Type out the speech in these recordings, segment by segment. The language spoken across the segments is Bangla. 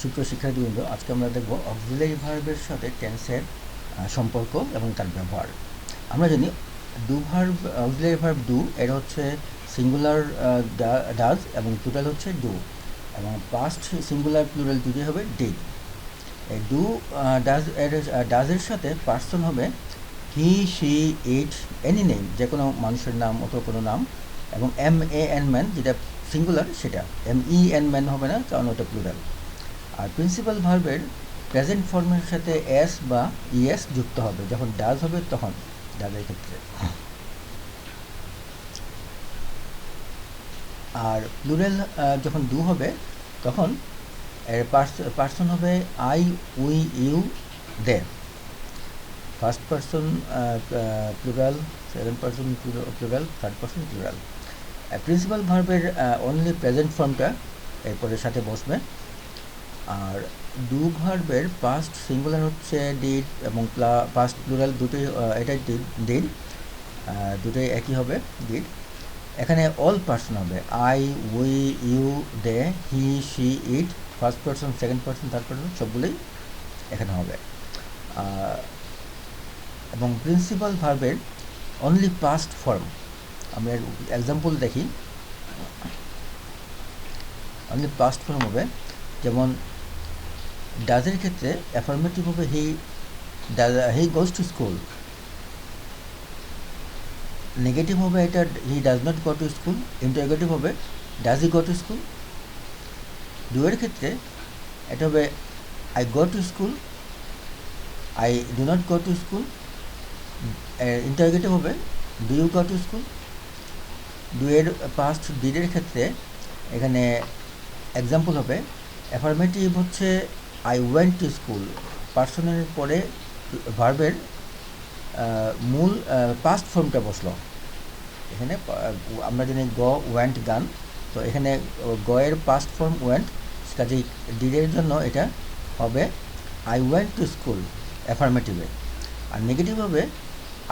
সুপ্রিয় শিক্ষার্থীবৃন্দ, আজকে আমরা দেখব অক্সিলারি ভার্বের সাথে টেন্সের সম্পর্ক এবং তার ব্যবহার। আমরা জানি do verb, auxiliary verb do, এটা হচ্ছে সিঙ্গুলার ডাজ এবং প্লুরাল হচ্ছে ডু, এবং পাস্ট সিঙ্গুলার প্লুরাল দুটি হবে ডিড। এই ডু ডাজের সাথে পার্সন হবে হি, শি, ইট, এনি নেম, যে কোনো মানুষের নাম অথবা কোনো নাম, এবং এম এ এন ম্যান যেটা সিঙ্গুলার সেটা, এম ই এন ম্যান হবে না, কারণ ওটা প্লুরাল। আর প্রিন্সিপাল ভার্বের প্রেজেন্ট ফর্মের সাথে এস বা ইএস যুক্ত হবে যখন ডাজ হবে, তখন ডাজের ক্ষেত্রে। আর প্লুরাল যখন ডু হবে তখন এর পার্সন হবে I, we, you, they. First person plural, second person plural, third person plural. Principal ভার্বের অনলি প্রেজেন্ট ফর্মটা এরপরে সাথে বসবে। আর ডু ভার্বের পাস্ট সিঙ্গুলার হচ্ছে ডিড এবং পাস্ট প্লুরাল দুটোই, এটা ডিড, দুটোই একই হবে, ডিড। এখানে অল পার্সন হবে I, we, you, they, he, she, it, first person, second person, third person সবগুলোই এখানে হবে। এবং প্রিন্সিপাল ভার্বের অনলি পাস্ট ফর্ম, আমরা এক্সাম্পল দেখি। অনলি পাস্ট ফর্ম হবে, যেমন ডাজের ক্ষেত্রে অ্যাফার্মেটিভ হবে he goes to school. Negative হবে এটা he does not go to school. Interrogative হবে does he go to school. Do এর ক্ষেত্রে এটা হবে I go to school, I do not go to school. Interrogative হবে do you go to school. Do এর পাস্ট ডিডের ক্ষেত্রে এখানে এক্সাম্পল হবে অ্যাফার্মেটিভ হচ্ছে আই ওয়েন্ট টু স্কুল, পার্সনের পরে ভার্বের মূল পাস্ট ফর্মটা বসলো। এখানে আমরা জানি গ, ওয়েন্ট, গান, তো এখানে গ এর পাস্ট ফর্ম ওয়েন্ট, কাজেই ডিডের জন্য এটা হবে আই ওয়েন্ট টু স্কুল অ্যাফার্মেটিভে। আর নেগেটিভ হবে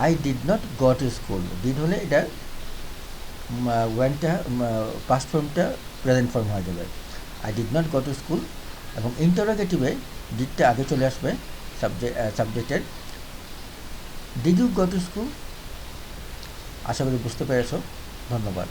I did not go to school. Did হলে এটা ওয়েন্টটা পাস্ট ফর্মটা প্রেজেন্ট ফর্ম হয়ে যাবে, I did not go to school. এবং ইন্টারোগেটিভে ডিডটা আগে চলে আসবে সাবজেক্টের, did you go to school. আশা করি বুঝতে পেরেছো। ধন্যবাদ।